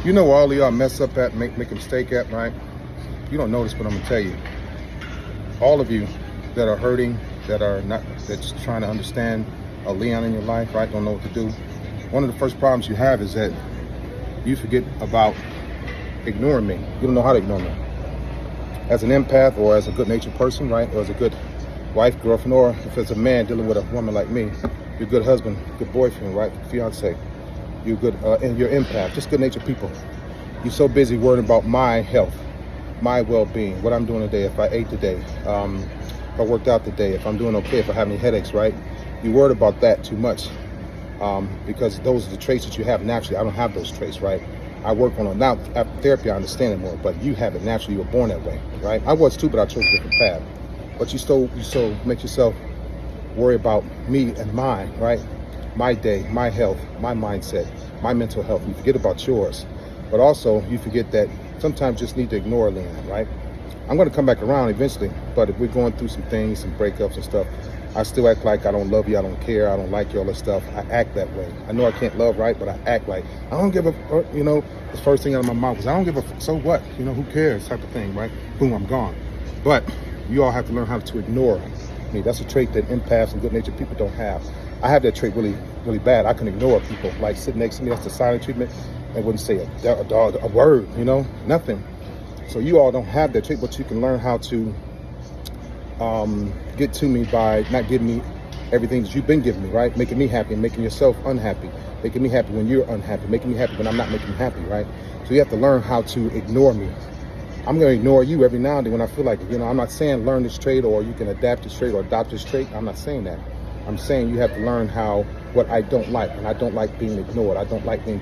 You know where all of y'all mess up at, make a mistake at, right? You don't notice, but I'm gonna tell you. All of you that are hurting, that's trying to understand a Leon in your life, right? Don't know what to do. One of the first problems you have is that you forget about ignoring me. You don't know how to ignore me. As an empath or as a good-natured person, right? Or as a good wife, girlfriend, or if it's a man dealing with a woman like me, you're a good husband, good boyfriend, right? Fiance. You're good, and you're empath, just good-natured people. You're so busy worrying about my health, my well-being, what I'm doing today, if I ate today, if I worked out today, if I'm doing okay, if I have any headaches, right? You're worried about that too much because those are the traits that you have naturally. I don't have those traits, right? I work on it now. After therapy, I understand it more, but you have it naturally. You were born that way, right? I was too, but I chose a different path. But you still make yourself worry about me and mine, right? My day, my health, my mindset, my mental health. You forget about yours. But also, you forget that sometimes you just need to ignore Leon, right? I'm going to come back around eventually, but if we're going through some things, some breakups and stuff, I still act like I don't love you, I don't care, I don't like you, all that stuff. I act that way. I know I can't love right, but I act like I don't give a, the first thing out of my mouth is I don't give a, so what? Who cares type of thing, right? Boom, I'm gone. But you all have to learn how to ignore me. That's a trait that empaths and good-natured people don't have. I have that trait really, really bad. I can ignore people. Like sitting next to me, that's the silent treatment. I wouldn't say a word, nothing. So you all don't have that trait, but you can learn how to get to me by not giving me everything that you've been giving me, right? Making me happy and making yourself unhappy. Making me happy when you're unhappy. Making me happy when I'm not making you happy, right? So you have to learn how to ignore me. I'm going to ignore you every now and then when I feel like it. I'm not saying learn this trait or you can adapt this trait or adopt this trait. I'm not saying that. I'm saying you have to learn what I don't like. And I don't like being ignored. I don't like being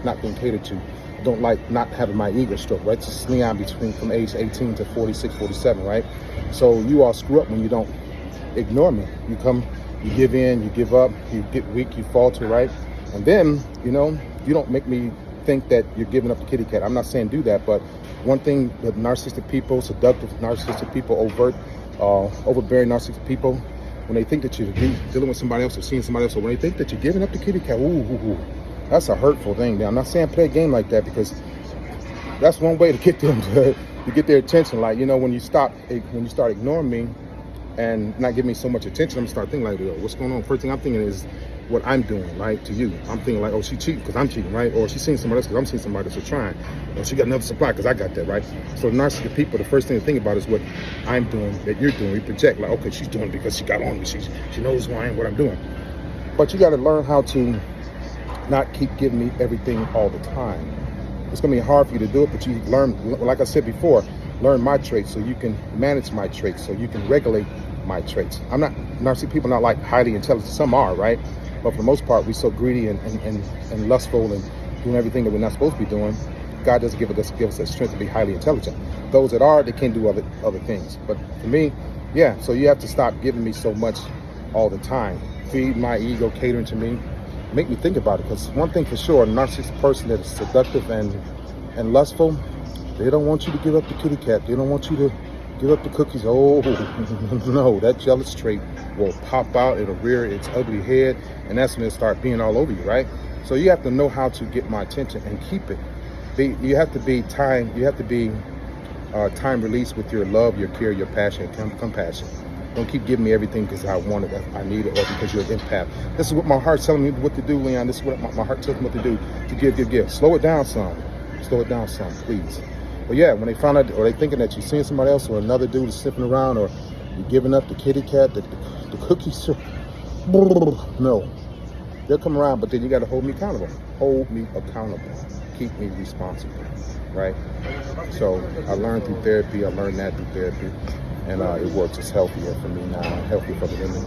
not being catered to. I don't like not having my ego stroked, right? This is Leon from age 18 to 46, 47, right? So you all screw up when you don't ignore me. You give in, you give up, you get weak, you falter, right? And then, you don't make me think that you're giving up the kitty cat. I'm not saying do that, but one thing that narcissistic people, seductive narcissistic people, overbearing narcissistic people, when they think that you're dealing with somebody else or seeing somebody else, or when they think that you're giving up the kitty cat, that's a hurtful thing. Now, I'm not saying play a game like that, because that's one way to get them to get their attention. Like, when you start ignoring me and not giving me so much attention, I'm gonna start thinking like, what's going on? First thing I'm thinking is what I'm doing, right, to you. I'm thinking like, oh, she cheating because I'm cheating, right? Or she's seeing somebody else because I'm seeing somebody else trying. Or she got another supply because I got that, right? So narcissistic people, the first thing to think about is what I'm doing, that you're doing. We project like, okay, she's doing it because she got on me. She knows who I am, what I'm doing. But you got to learn how to not keep giving me everything all the time. It's going to be hard for you to do it, but you learn, like I said before, learn my traits so you can manage my traits, so you can regulate my traits. Narcissistic people are not like highly intelligent. Some are, right? But for the most part, we're so greedy and lustful and doing everything that we're not supposed to be doing. God doesn't give us that strength to be highly intelligent. Those that are, they can do other things. But for me, yeah, so you have to stop giving me so much all the time. Feed my ego, catering to me. Make me think about it, because one thing for sure, a narcissistic person that is seductive and lustful, they don't want you to give up the kitty cat. They don't want you to give up the cookies. Oh, no, that jealous trait will pop out. It'll rear its ugly head, and that's when it'll start being all over you, right? So you have to know how to get my attention and keep it. You have to be time released with your love, your care, your passion, and compassion. Don't keep giving me everything because I want it, I need it, or because you're an empath. This is what my heart's telling me what to do, Leon. This is what my heart tells me what to do, to give. Slow it down some. Slow it down some, please. But yeah, when they find out, or they thinking that you're seeing somebody else, or another dude is sniffing around, or you're giving up the kitty cat, the cookies, no. They'll come around, but then you got to hold me accountable. Hold me accountable. Keep me responsible, right? So I learned through therapy. And it works. It's healthier for me now, healthier for the women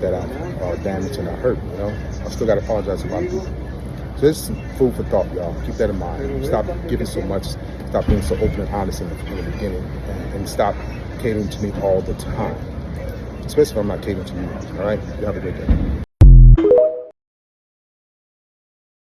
that I damaged and I hurt, I still got to apologize to a lot of people. So this is food for thought, y'all. Keep that in mind. Stop giving so much. Stop being so open and honest in the beginning. And stop catering to me all the time. Especially if I'm not catering to you, all right? You have a great day.